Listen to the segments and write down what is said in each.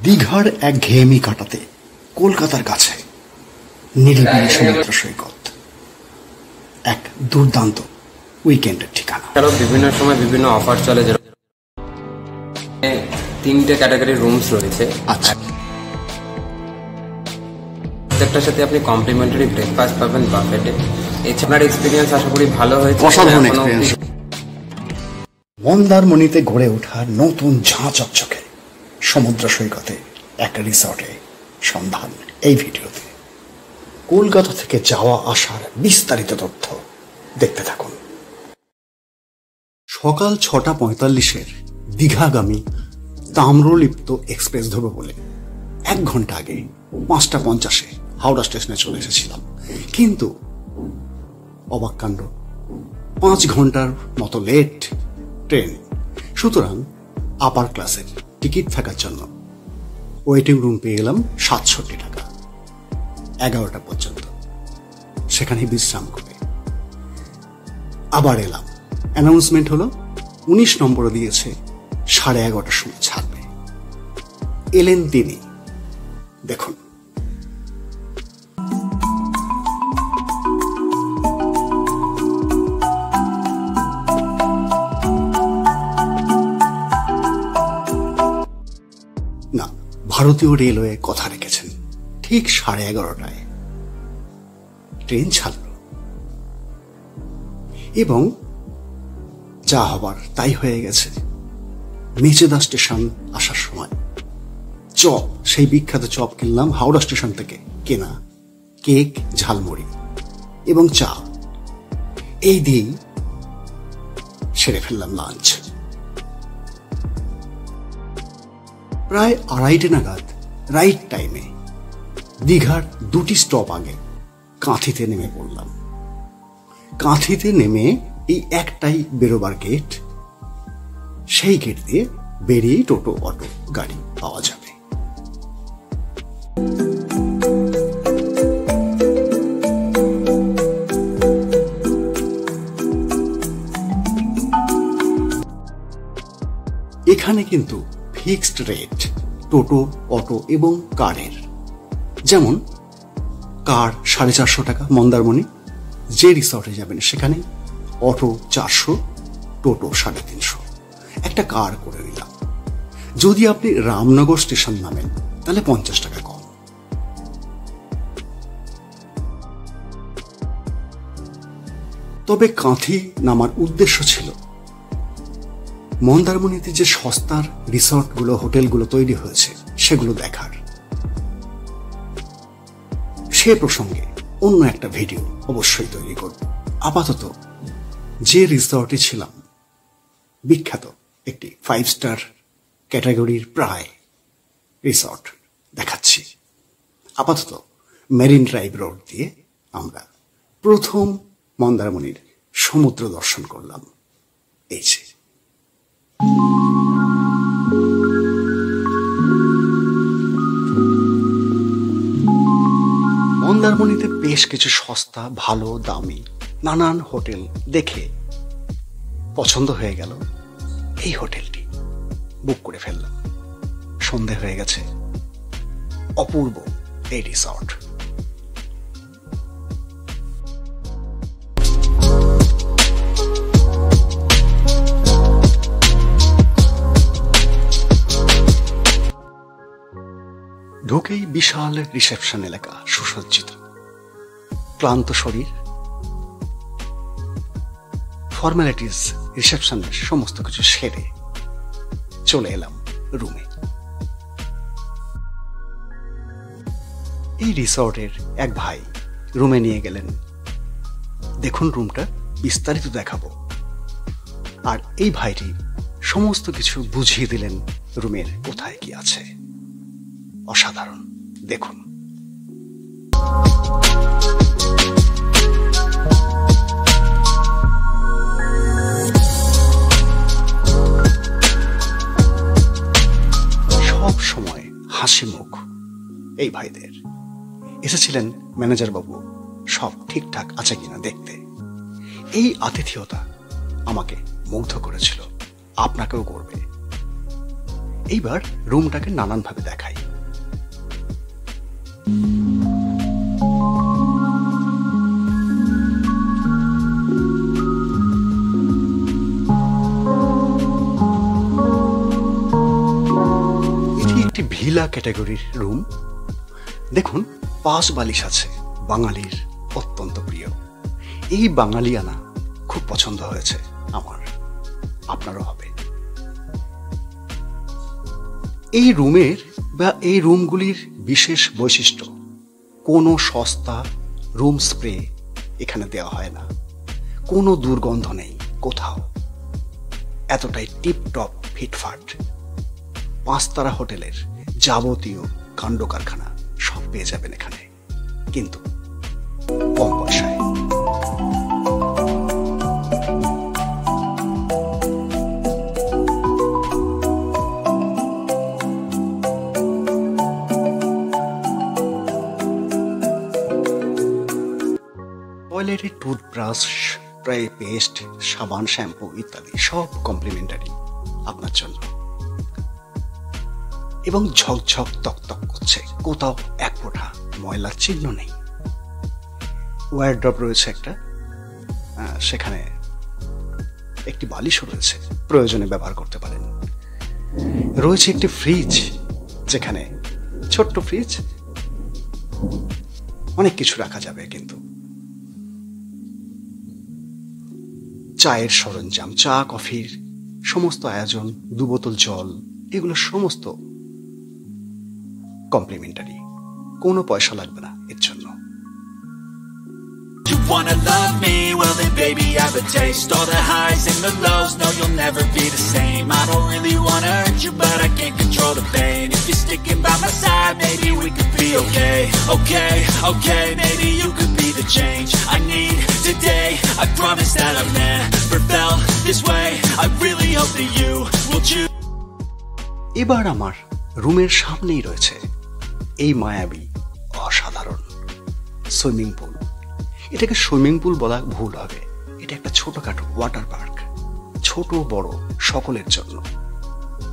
দীঘার এক ঘেয়েমি কাটাতে কলকাতার কাছে নিরিবিলি সমুদ্র সৈকত এক দুর্দান্ত উইকেন্ডের ঠিকানা। বিভিন্ন সময় বিভিন্ন অফার চলে, তিনটে ক্যাটাগরির রুমস রয়েছে। আচ্ছা, প্রত্যেকটার সাথে আপনি কমপ্লিমেন্টারি ব্রেকফাস্ট পাবেন বাফেটে। এছাড়া এক্সপিরিয়েন্স আশা করি ভালো হয়েছে। অসাধারণ এক্সপিরিয়েন্স। মন্দারমণিতে গড়ে ওঠার নতুন ঝাঁ চকচকে সমুদ্র সৈকতে এক রিসর্টে সন্ধান এই ভিডিওতে। কলকাতা থেকে যাওয়া আসার বিস্তারিত তথ্য দেখতে থাকুন। সকাল 6:45 দীঘাগামী তাম্রলিপ্ত এক্সপ্রেস ধরব বলে 1 ঘন্টা আগে 5:50 হাওড়া স্টেশনে চলে এসেছিলাম, কিন্তু অবাক কাণ্ড, 5 ঘন্টার মতো লেট ট্রেন। সুতরাং আপার ক্লাসের টিকিট থাকার জন্য ওয়েটিং রুম পেয়ে গেলাম 67 টাকা 11টা পর্যন্ত। সেখানে বিশ্রাম করে আবার এলাম। অ্যানাউন্সমেন্ট হলো 19 নম্বরে দিয়েছে 11:30টার সময় ছাড়বে। এলেন তিনি, দেখুন। না, ভারতীয় রেলওয়ে কথা রেখেছেন, ঠিক 11:30টায় ট্রেন ছাড়ল এবং যা হবার তাই হয়ে গেছে। মেচেদা স্টেশন আসার সময় চপ, সেই বিখ্যাত চপ কিনলাম হাওড়া স্টেশন থেকে কেনা, কেক, ঝালমুড়ি এবং চা, এই দিয়েই সেরে ফেললাম লাঞ্চ। প্রায় 2:30 নাগাদ রাইট টাইমে দীঘার 2টি স্টপ আগে কাঁথিতে নেমে পড়লাম। কাঁথিতে নেমে এই একটাই বেরোবার গেট, সেই গেট দিয়ে বেরিয়েই টোটো, অটো, গাড়ি পাওয়া যাবে। এখানে কিন্তু ফিক্সড রেট টোটো, অটো এবং কারের। যেমন কার 450 টাকা মন্দারমণি, যে রিসর্টে যাবেন সেখানে অটো 400, টোটো 350। একটা কার করে নিলাম। যদি আপনি রামনগর স্টেশন নামেন তাহলে 50 টাকা কম। তবে কাঁথি নামার উদ্দেশ্য ছিল মন্দারমণিতে যে সস্তার রিসর্টগুলো, হোটেলগুলো তৈরি হয়েছে সেগুলো দেখার। সে প্রসঙ্গে অন্য একটা ভিডিও অবশ্যই তৈরি করব। আপাতত যে রিসর্টে ছিলাম, বিখ্যাত একটি 5 স্টার ক্যাটাগরির প্রায় রিসর্ট দেখাচ্ছি। আপাতত মেরিন ড্রাইভ রোড দিয়ে আমরা প্রথম মন্দারমণির সমুদ্র দর্শন করলাম। এই যে মন্দারমণিতে বেশ কিছু সস্তা, ভালো, দামি নানান হোটেল দেখে পছন্দ হয়ে গেল এই হোটেলটি। বুক করে ফেললাম। সন্ধে হয়ে গেছে। অপূর্ব এই রিসর্ট। ঢুকেই বিশাল রিসেপশন এলাকা, সুসজ্জিত। ক্লান্ত শরীর, ফর্মালিটিস রিসেপশনের সমস্ত কিছু সেরে চলে এলাম রুমে। এই রিসর্টের এক ভাই রুমে নিয়ে গেলেন। দেখুন রুমটা, বিস্তারিত দেখাবো। আর এই ভাইটি সমস্ত কিছু বুঝিয়ে দিলেন রুমের কোথায় কি আছে। অসাধারণ, দেখুন। সব সময় হাসি মুখ এই ভাইদের। এসেছিলেন ম্যানেজার বাবু, সব ঠিকঠাক আছে কিনা দেখতে। এই আতিথেয়তা আমাকে মুগ্ধ করেছিল, আপনাকেও করবে। এইবার রুমটাকে নানানভাবে দেখাই। এটি একটি ভিলা ক্যাটাগরির রুম। দেখুন, পাশ বালিশ আছে, বাঙালির অত্যন্ত প্রিয়। এই বাঙালিয়ানা খুব পছন্দ হয়েছে আমার, আপনারও হবে। এই রুমের বা এই রুমগুলির বিশেষ বৈশিষ্ট্য, কোনো সস্তা রুম স্প্রে এখানে দেওয়া হয় না, কোনো দুর্গন্ধ নেই কোথাও, এতটাই টিপটপ ফিটফাট। 5 তারা হোটেলের যাবতীয় কাণ্ড কারখানা সব পেয়ে যাবেন এখানে, কিন্তু কম পয়সায়। টয়লেটের টুথব্রাশ, স্প্রে, পেস্ট, সাবান, শ্যাম্পু ইত্যাদি সব কমপ্লিমেন্টারি আপনার জন্য, এবং ঝকঝক তকতক করছে, কোথাও এক ফোঁটা ময়লার চিহ্ন নেই। ওয়ারড্রপ রয়েছে একটা, সেখানে একটি বালিশও রয়েছে, প্রয়োজনে ব্যবহার করতে পারেন। রয়েছে একটি ফ্রিজ, যেখানে ছোট্ট ফ্রিজ, অনেক কিছু রাখা যাবে। কিন্তু চায়ের সরঞ্জাম, চা কফির সমস্ত আয়োজন, 2 বোতল জল, এগুলো সমস্ত কমপ্লিমেন্টারি, কোনো পয়সা লাগবে না এর জন্য। You wanna love me? Well then baby I have a taste. All the highs and the lows, no you'll never be the same. I don't really wanna hurt you but I can't control the pain. If you're sticking by my side, maybe we could be okay. Okay, okay, maybe you could be the change I need today. I promise that I've never felt this way. I really hope that you will choose. এবার আমার রুমের সামনেই রয়েছে এই মায়াবী অসাধারণ swimming pool. এটাকে swimming pool বলা ভুল হবে, এটা একটা ছোটখাটো ওয়াটার পার্ক, ছোট বড় সকলের জন্য।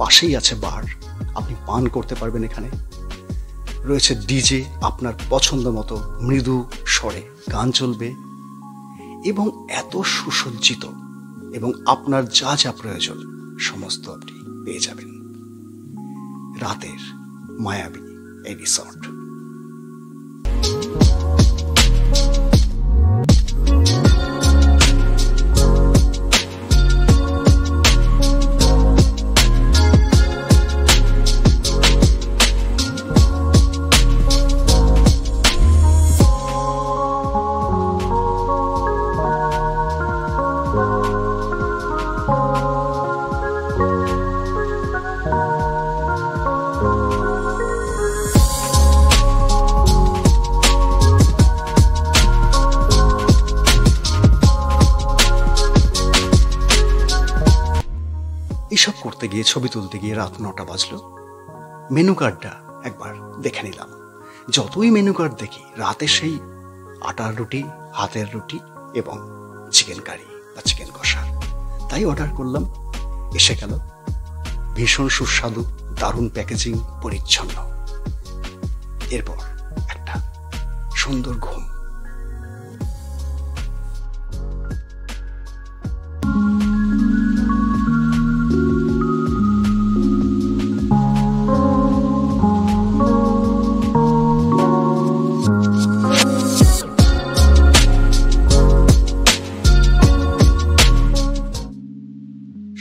পাশেই আছে বার, আপনি পান করতে পারবেন এখানে। রয়েছে ডিজে, আপনার পছন্দ মতো মৃদু স্বরে গান চলবে, এবং এত সুসজ্জিত, এবং আপনার যা যা প্রয়োজন সমস্ত আপনি পেয়ে যাবেন রাতের মায়াবী এই রিসর্ট। এসব করতে গিয়ে, ছবি তুলতে গিয়ে রাত 9টা বাজলো। মেনু কার্ডটা একবার দেখে নিলাম। যতই মেনু কার্ড দেখি, রাতে সেই আটার রুটি, হাতের রুটি এবং চিকেন কারি বা চিকেন কষা, তাই অর্ডার করলাম। এসে গেল, ভীষণ সুস্বাদু, দারুণ প্যাকেজিং, পরিচ্ছন্ন। এরপর একটা সুন্দর ঘুম।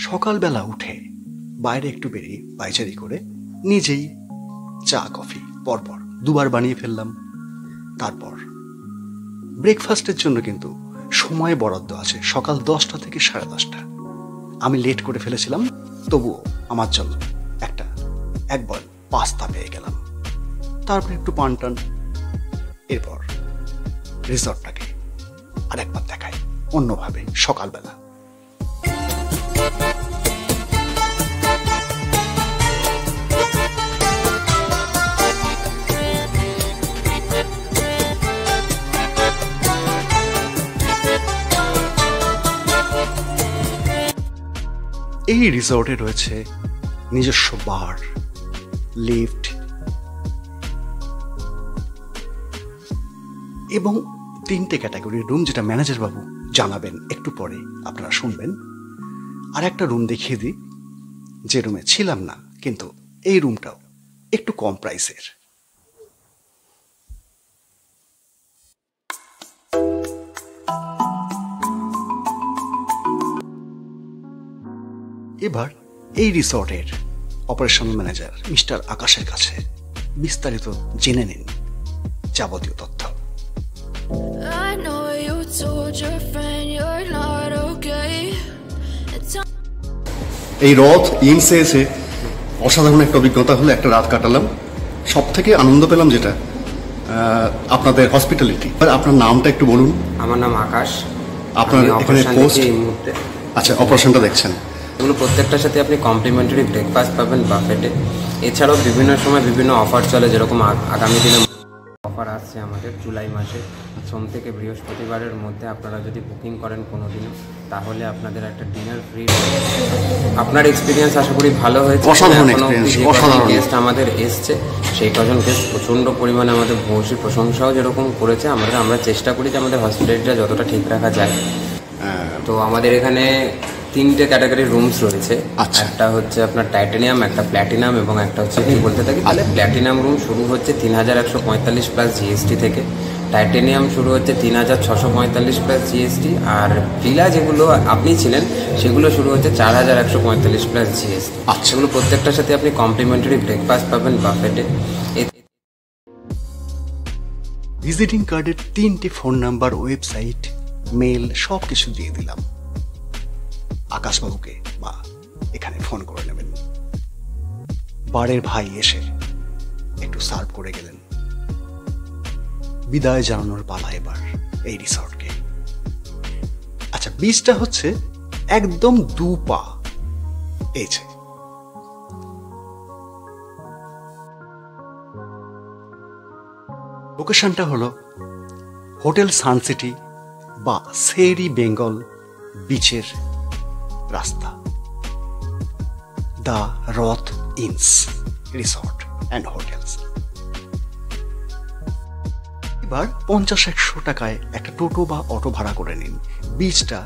সকালবেলা উঠে বাইরে একটু বেরিয়ে পায়চারি করে নিজেই চা কফি পরপর 2বার বানিয়ে ফেললাম। তারপর ব্রেকফাস্টের জন্য কিন্তু সময় বরাদ্দ আছে, সকাল 10টা থেকে 10:30। আমি লেট করে ফেলেছিলাম, তবুও আমার জন্য এক বল পাস্তা পেয়ে গেলাম। তারপর একটু পান টান। এরপর রিসর্টটাকে আরেকবার দেখাই অন্যভাবে সকালবেলা। এই রিসর্টে রয়েছে নিজস্ব বার, লিফট এবং 3টে ক্যাটাগরির রুম, যেটা ম্যানেজার বাবু জানাবেন একটু পরে, আপনারা শুনবেন। আর একটা রুম দেখিয়ে দিই, যে রুমে ছিলাম না, কিন্তু এই রুমটাও একটু কম প্রাইসের। এবার এই রিসর্টের অপারেশনাল ম্যানেজার মিস্টার আকাশের কাছে বিস্তারিত জেনে নিন যাবতীয় তথ্য। I know you told your friend you're not okay. এই রথ ইনসে এসে অসাধারণ একটা অভিজ্ঞতা হলো। একটা রাত কাটালাম। সব থেকে আনন্দ পেলাম যেটা আপনাদের হসপিটালিটি। আপনার নামটা একটু বলুন। আমার নাম আকাশ। আপনার এখানে পোস্ট? এই মুহূর্তে আচ্ছা, অপারেশনটা দেখছেন। এগুলো প্রত্যেকটার সাথে আপনি কমপ্লিমেন্টারি ব্রেকফাস্ট পাবেন বাফেটে। এছাড়াও বিভিন্ন সময় বিভিন্ন অফার চলে, যেরকম আগামী দিনে অফার আসছে আমাদের জুলাই মাসে। সোম থেকে বৃহস্পতিবারের মধ্যে আপনারা যদি বুকিং করেন কোনো দিনও, তাহলে আপনাদের একটা ডিনার ফ্রি। আপনার এক্সপিরিয়েন্স আশা করি ভালো হয়েছে। গেস্ট আমাদের এসছে, সেই কজন গেস্ট প্রচণ্ড পরিমাণে আমাদের বসে প্রশংসাও যেরকম করেছে, আমরা চেষ্টা করি যে আমাদের হসপিটালিটিটা যতটা ঠিক রাখা যায়। তো আমাদের এখানে 3টে ক্যাটাগরির রুমস রয়েছে। একটা হচ্ছে আপনার টাইটানিয়াম, একটা প্ল্যাটিনাম এবং একটা হচ্ছে কি বলতে থাকি তাহলে প্ল্যাটিনাম রুম শুরু হচ্ছে 3145 প্লাস জিএসটি থেকে। টাইটানিয়াম শুরু হচ্ছে 3645 প্লাস জিএসটি। আর ভিলা যেগুলো আপনি ছিলেন সেগুলো শুরু হচ্ছে 4145 প্লাস জিএসটি। সেগুলো প্রত্যেকটার সাথে আপনি কমপ্লিমেন্টারি ব্রেকফাস্ট পাবেন বাফেটে। ভিজিটিং কার্ডের 3টে ফোন নাম্বার, ওয়েবসাইট, মেল সব কিছু দিয়ে দিলাম। আকাশবাবুকে বা এখানে ফোন করে নেবেন। বারের ভাই এসে একটু সার্ভ করে গেলেন। বিদায় জানানোর পালা এবার এই রিসর্টকে। আচ্ছা, বিচটা হচ্ছে একদম 2 পা। এই যে লোকেশনটা হলো হোটেল সানসিটি বা সেরি বেঙ্গল বিচের রাস্তা, দ্য রথ ইনস রিসর্ট অ্যান্ড হোটেলস। এবার 50-100 টাকায় একটা টোটো বা অটো ভাড়া করে নিন, বিচটা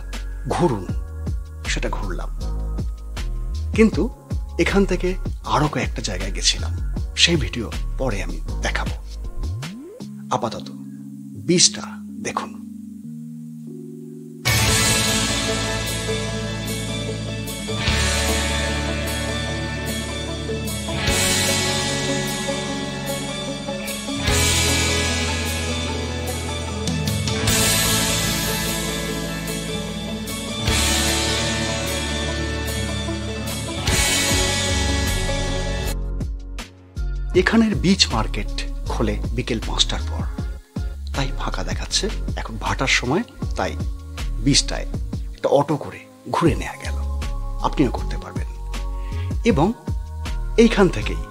ঘুরুন। সেটা ঘুরলাম, কিন্তু এখান থেকে আরো কয়েকটা জায়গায় গেছিলাম, সেই ভিডিও পরে আমি দেখাবো। আপাতত বিচটা দেখুন। এখানের বিচ মার্কেট খোলে বিকেল 5টার পর, তাই ফাঁকা দেখাচ্ছে। এখন ভাটার সময়, তাই বিচটায় একটা অটো করে ঘুরে নেওয়া গেল। আপনিও করতে পারবেন। এবং এইখান থেকেই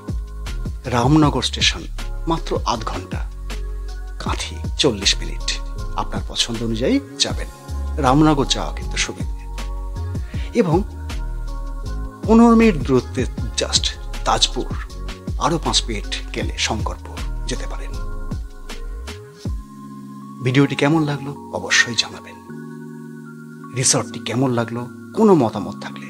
রামনগর স্টেশন মাত্র আধ ঘন্টা, কাঁথি 40 মিনিট। আপনার পছন্দ অনুযায়ী যাবেন। রামনগর যাওয়া কিন্তু সুবিধে। এবং 15 মিনিট দূরত্বে জাস্ট তাজপুর, আরো 5 মিনিট গেলে শঙ্করপুর যেতে পারেন। ভিডিওটি কেমন লাগলো অবশ্যই জানাবেন। রিসর্টটি কেমন লাগলো কোনো মতামত থাকলে